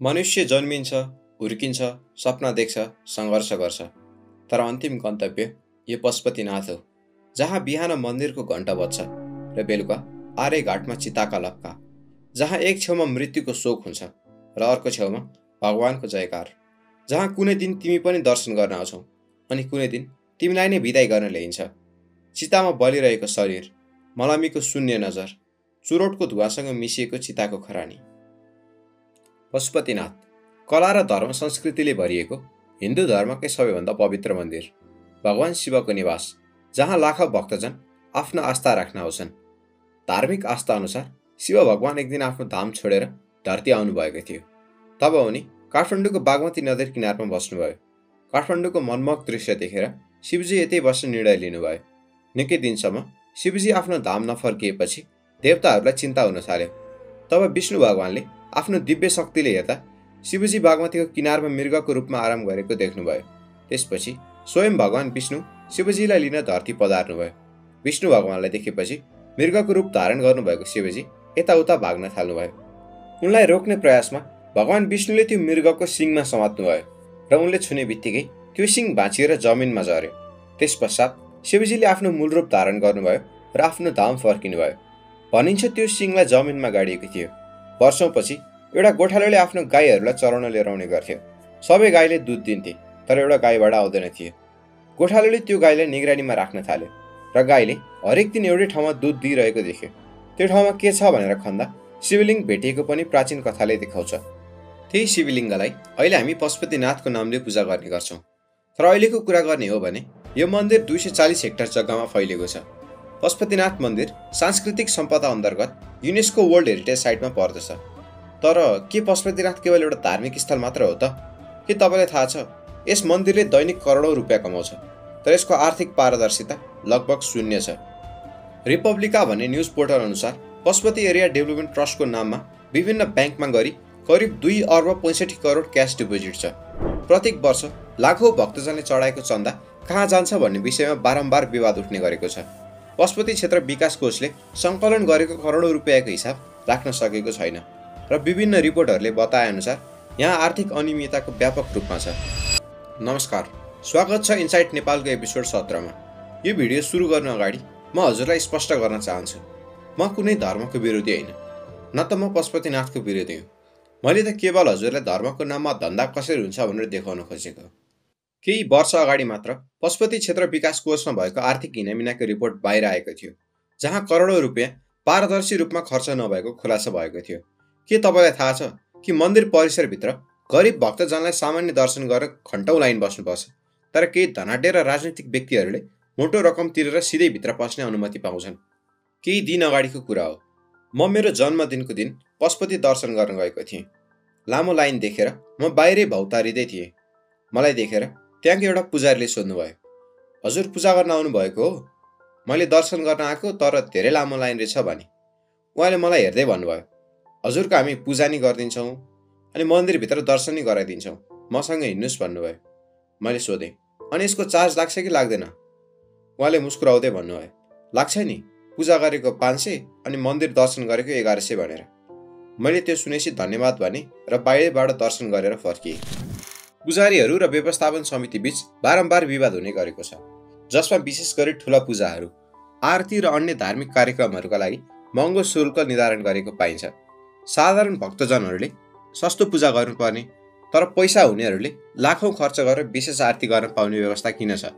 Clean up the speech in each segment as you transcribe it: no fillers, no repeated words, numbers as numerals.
मनुष्य जन्मिन्छ, हुर्किन्छ, सपना देख्छ, सङ्घर्ष गर्छ। तर अन्तिम गन्तव्य यो पशुपतिनाथ हो, जहाँ बिहान मन्दिरको घण्टा बज्छ र बेलुका आरे घाटमा चिताका लपका, जहाँ एक छेउमा मृत्युको शोक हुन्छ र अर्को छेउमा भगवानको जयकार, जहाँ कुनै दिन तिमी पनि दर्शन गर्न आउँछौ अनि कुनै दिन तिमीलाई नै बिदाई गर्न ल्याइन्छ। चितामा बलिरहेको शरीर, मलामीको शून्य नजर, चुरोटको धुवासँग मिसिएको चिताको खरानी। पशुपतिनाथ कला र धर्म संस्कृतिले भरिएको हिन्दू धर्मकै सबैभन्दा पवित्र मन्दिर, भगवान शिवको निवास, जहाँ लाखौं भक्तजन आफ्नो आस्था राख्न आउँछन्। धार्मिक आस्था अनुसार शिव भगवान एक दिन आफ्नो धाम छोडेर धरती आउनुभएको थियो। तब उनी काठमाडौँको बागमती नदी किनारमा बस्नुभयो। काठमाडौँको मनमोहक दृश्य देखेर शिवजी यतै बस्ने निर्णय लिनुभयो। निकै दिनसम्म शिवजी आफ्नो धाम नफर्किएपछि देवताहरूलाई चिन्ता हुन थाल्यो। तब विष्णु भगवानले आफ्नो दिव्य शक्तिले हेर्दा शिवजी बागमतीको किनारमा मृगको रूपमा आराम गरेको देख्नुभयो। त्यसपछि स्वयं भगवान विष्णु शिवजीलाई लिन धरती पधार्नुभयो। विष्णु भगवानलाई देखेपछि मृगको रूप धारण गर्नुभएको शिवजी यताउता भाग्न थाल्नुभयो। उनलाई रोक्ने प्रयासमा भगवान विष्णुले त्यो मृगको सिङमा समात्नुभयो र उनले छुने बित्तिकै त्यो सिङ भाँचिएर जमिनमा झर्यो। त्यसपश्चात शिवजीले आफ्नो मूल रूप धारण गर्नुभयो र आफ्नो धाम फर्किनुभयो। भनिन्छ त्यो सिङलाई जमिनमा गाडिएको थियो। वर्षौंपछि एउटा गोठालोले आफ्नो गाईहरूलाई चराउन लिएर आउने गर्थ्यो। सबै गाईले दुध दिन्थे, तर एउटा गाईबाट आउँदैन थियो। गोठालोले त्यो गाईलाई निगरानीमा राख्न थाल्यो र गाईले हरेक दिन एउटै ठाउँमा दुध दिइरहेको देख्यो। त्यो ठाउँमा के छ भनेर खन्दा शिवलिङ्ग भेटिएको पनि प्राचीन कथाले देखाउँछ। त्यही शिवलिङ्गलाई अहिले हामी पशुपतिनाथको नामले पूजा गर्ने गर्छौँ। तर अहिलेको कुरा गर्ने हो भने यो मन्दिर 240 हेक्टर जग्गामा फैलिएको छ। पशुपतिनाथ मन्दिर सांस्कृतिक सम्पदा अन्तर्गत युनेस्को वर्ल्ड हेरिटेज साइटमा पर्दछ। तर के पशुपतिनाथ केवल एउटा धार्मिक स्थल मात्र हो त? के तपाईँलाई थाहा छ, यस मन्दिरले दैनिक करोडौं रुपियाँ कमाउँछ, तर यसको आर्थिक पारदर्शिता लगभग शून्य छ। रिपब्लिका भन्ने न्युज पोर्टल अनुसार पशुपति एरिया डेभलपमेन्ट ट्रस्टको नाममा विभिन्न ब्याङ्कमा गरी करिब 2 अर्ब 65 करोड क्यास डिपोजिट छ। प्रत्येक वर्ष लाखौं भक्तजनले चढाएको चन्दा कहाँ जान्छ भन्ने विषयमा बारम्बार विवाद उठ्ने गरेको छ। पशुपति क्षेत्र विकास कोषले सङ्कलन गरेको करोडौं रुपियाँको हिसाब राख्न सकेको छैन र विभिन्न रिपोर्टहरूले बताए अनुसार यहाँ आर्थिक अनियमितताको व्यापक रूपमा छ। नमस्कार, स्वागत छ इनसाइट नेपालको एपिसोड 17 मा। यो भिडियो सुरु गर्न अगाडि म हजुरलाई स्पष्ट गर्न चाहन्छु, म कुनै धर्मको विरोधी होइन, न त म पशुपतिनाथको विरोधी हुँ। मैले त केवल हजुरलाई धर्मको नाममा धन्दा कसरी हुन्छ भनेर देखाउन खोजेको। केही वर्ष अगाडि मात्र पशुपति क्षेत्र विकास कोषमा भएको आर्थिक हिनामिनाको रिपोर्ट बाहिर आएको थियो, जहाँ करोडौं रुपियाँ पारदर्शी रूपमा खर्च नभएको खुलासा भएको थियो। के तपाईँलाई थाहा छ कि मन्दिर परिसरभित्र गरिब भक्तजनलाई सामान्य दर्शन गरेर घण्टौं लाइन बस्नुपर्छ, तर केही धनाढ्य र राजनीतिक व्यक्तिहरूले मोटो रकम तिरेर सिधै भित्र पस्ने अनुमति पाउँछन्। केही दिन अगाडिको कुरा हो, म मेरो जन्मदिनको दिन पशुपति दर्शन गर्न गएको थिएँ। लामो लाइन देखेर म बाहिरै भौतारिँदै थिएँ। मलाई देखेर त्यहाँको एउटा पुजारीले सोध्नुभयो, हजुर पूजा गर्न आउनुभएको हो? मैले दर्शन गर्न आएको, तर धेरै लामो लाइन रहेछ भने। उहाँले मलाई हेर्दै भन्नुभयो, हजुरको हामी पूजा नि गरिदिन्छौँ अनि मन्दिरभित्र दर्शन नि गराइदिन्छौँ, मसँग हिँड्नुहोस् भन्नुभयो। मैले सोधेँ, अनि यसको चार्ज लाग्छ कि लाग्दैन? उहाँले मुस्कुराउँदै भन्नुभयो, लाग्छ नि, पूजा गरेको 500 अनि मन्दिर दर्शन गरेको 1100 भनेर। मैले त्यो सुनेपछि धन्यवाद भने र बाहिरबाट दर्शन गरेर फर्किएँ। पुजारीहरू र व्यवस्थापन समिति बीच बारम्बार विवाद हुने गरेको छ, जसमा विशेष गरी ठुला पूजाहरू, आरती र अन्य धार्मिक कार्यक्रमहरूका लागि महँगो शुल्क निर्धारण गरेको पाइन्छ। साधारण भक्तजनहरूले सस्तो पूजा गर्नुपर्ने, तर पैसा हुनेहरूले लाखौं खर्च गरेर विशेष आरती गर्न पाउने व्यवस्था किन छ?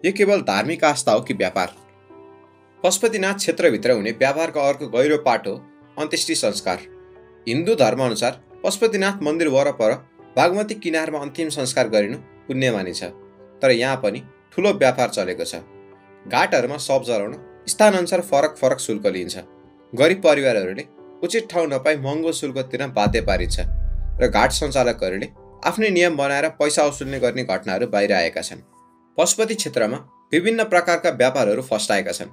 यो केवल धार्मिक आस्था हो कि व्यापार? पशुपतिनाथ क्षेत्रभित्र हुने व्यापारको अर्को गहिरो पाठ हो अन्त्येष्टि संस्कार। हिन्दू धर्म अनुसार पशुपतिनाथ मन्दिर वरपर बागमती किनारमा अन्तिम संस्कार गरिनु पुण्य मानिन्छ, तर यहाँ पनि ठुलो व्यापार चलेको छ। घाटहरूमा शव जलाउन स्थानअनुसार फरक फरक शुल्क लिइन्छ। गरिब परिवारहरूले उचित ठाउँ नपाई महँगो शुल्क तिर्न बाध्य पारिन्छ र घाट सञ्चालकहरूले आफ्नै नियम बनाएर पैसा वसुल्ने गर्ने घटनाहरू बाहिर आएका छन्। पशुपति क्षेत्रमा विभिन्न प्रकारका व्यापारहरू फस्टाएका छन्,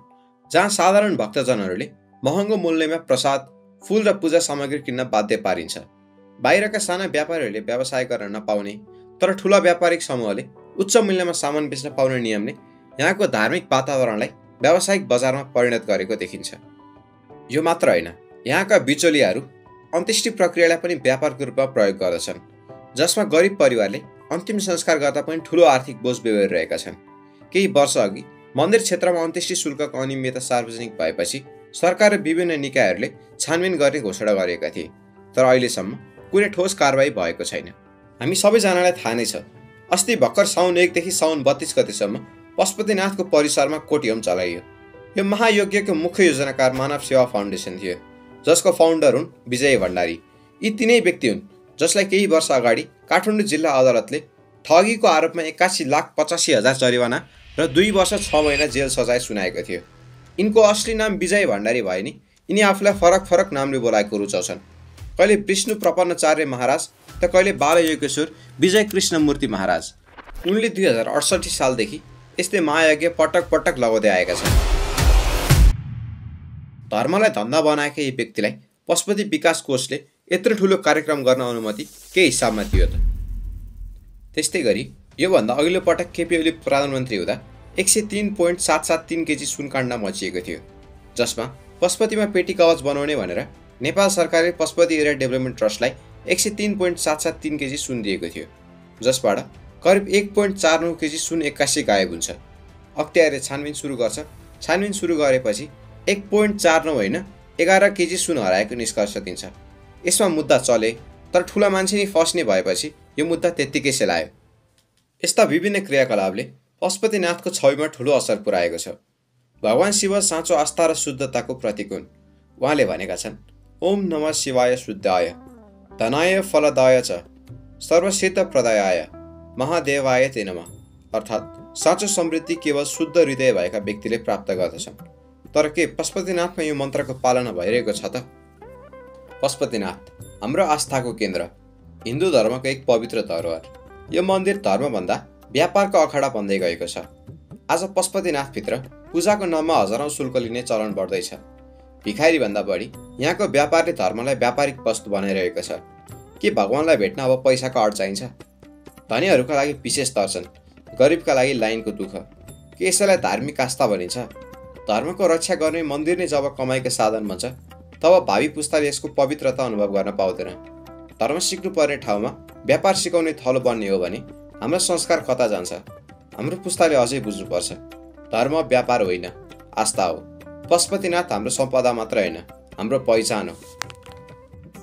जहाँ साधारण भक्तजनहरूले महँगो मूल्यमा प्रसाद, फूल र पूजा सामग्री किन्न बाध्य पारिन्छ। बाहिरका साना व्यापारीहरूले व्यवसाय गर्न नपाउने, तर ठुला व्यापारिक समूहले उच्च मूल्यमा सामान बेच्न पाउने नियमले यहाँको धार्मिक वातावरणलाई व्यावसायिक बजारमा परिणत गरेको देखिन्छ। यो मात्र होइन, यहाँका बिचौलियाहरू अन्त्येष्टि प्रक्रियालाई पनि व्यापारको रूपमा प्रयोग गर्दछन्, जसमा गरिब परिवारले अन्तिम संस्कार गर्दा पनि ठूलो आर्थिक बोझ बेहोरिरहेका छन्। केही वर्ष अघि मन्दिर क्षेत्रमा अन्त्येष्टि शुल्कको अनियमितता सार्वजनिक भएपछि सरकार र विभिन्न निकायहरूले छानबिन गर्ने घोषणा गरेका थिए, तर अहिलेसम्म कुनै ठोस कारबाही भएको छैन। हामी सबैजनालाई थाहा नै छ, अस्ति भर्खर साउन 1 देखि साउन 32 गतेसम्म पशुपतिनाथको परिसरमा कोटीहोम चलाइयो। यो महायज्ञको मुख्य योजनाकार मानव सेवा फाउन्डेसन थियो, जसको फाउन्डर हुन् विजय भण्डारी। यी तीनै व्यक्ति हुन् जसलाई केही वर्ष अगाडि काठमाडौँ जिल्ला अदालतले ठगीको आरोपमा 81,85,000 जरिवाना र 2 वर्ष 6 महिना जेल सजाय सुनाएको थियो। यिनको असली नाम विजय भण्डारी भए नि यिनी आफूलाई फरक फरक नामले बोलाएको रुचाउँछन्। कहिले विष्णु प्रपन्नचार्य महाराज त कहिले बालयोगेश्वर विजय कृष्णमूर्ति महाराज। उनले 2068 सालदेखि यस्तै महायज्ञ पटक पटक लगाउँदै आएका छन्। धर्मलाई धन्दा बनाएका यी व्यक्तिलाई पशुपति विकास कोषले यत्रो ठुलो कार्यक्रम गर्न अनुमति के हिसाबमा थियो त? त्यस्तै गरी योभन्दा अघिल्लो पटक केपी ओली प्रधानमन्त्री हुँदा 103.773 केजी सुनकाण्ड मचिएको थियो, जसमा पशुपतिमा पेटी कवच बनाउने भनेर नेपाल सरकारले पशुपति एरिया डेभलपमेन्ट ट्रस्टलाई 103.773 केजी सुन दिएको थियो, जसबाट करिब 1.49 केजी सुन 81 गायब हुन्छ। अख्तियारले छानबिन सुरु गर्छ। छानबिन सुरु गरेपछि 1.49 होइन 11 केजी सुन हराएको निष्कर्ष दिन्छ। यसमा मुद्दा चले, तर ठुला मान्छे नै फस्ने भएपछि यो मुद्दा त्यत्तिकै सेलायो। यस्ता विभिन्न क्रियाकलापले पशुपतिनाथको छविमा ठुलो असर पुर्याएको छ। भगवान शिव साँचो आस्था र शुद्धताको प्रतीक हुन्। उहाँले भनेका छन्, ओम नमः शिवाय शुद्धाय धनाय फलदाय च सर्वसिद्ध प्रदायाय महादेवाय ते नमः। अर्थात् साँचो समृद्धि केवल शुद्ध हृदय भएका व्यक्तिले प्राप्त गर्दछन्। तर के पशुपतिनाथमा यो मन्त्रको पालना भइरहेको छ त? पशुपतिनाथ हाम्रो आस्थाको केन्द्र, हिन्दू धर्मको एक पवित्र धरोहर। यो मन्दिर धर्मभन्दा व्यापारको अखाडा बन्दै गएको छ। आज पशुपतिनाथभित्र पूजाको नाममा हजारौं शुल्क लिने चलन बढ्दैछ। भिखारीभन्दा बढी यहाँको व्यापारले धर्मलाई व्यापारिक वस्तु बनाइरहेको छ। के भगवानलाई भेट्न अब पैसाको अड चाहिन्छ? धनीहरूका लागि विशेष दर्शन, गरिबका लागि लाइनको दुःख। के यसैलाई धार्मिक आस्था भनिन्छ? धर्मको रक्षा गर्ने मन्दिर नै जब कमाइको साधन भन्छ, तब भावी पुस्ताले यसको पवित्रता अनुभव गर्न पाउँदैन। धर्म सिक्नु पर्ने ठाउँमा व्यापार सिकाउने थलो बन्ने हो भने हाम्रो संस्कार कता जान्छ? हाम्रो पुस्ताले अझै बुझ्नुपर्छ, धर्म व्यापार होइन, आस्था हो। पशुपतिनाथ हाम्रो सम्पदा मात्र होइन, हाम्रो पहिचान हो।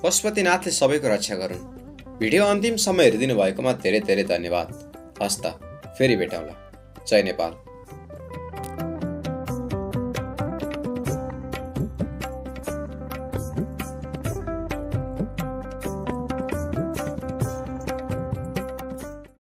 पशुपतिनाथले सबैको रक्षा गरून्। भिडियो अन्तिम समय हेरिदिनु भएकोमा धेरै धेरै धन्यवाद। हस्त फेरि भेटौँला। जय नेपाल।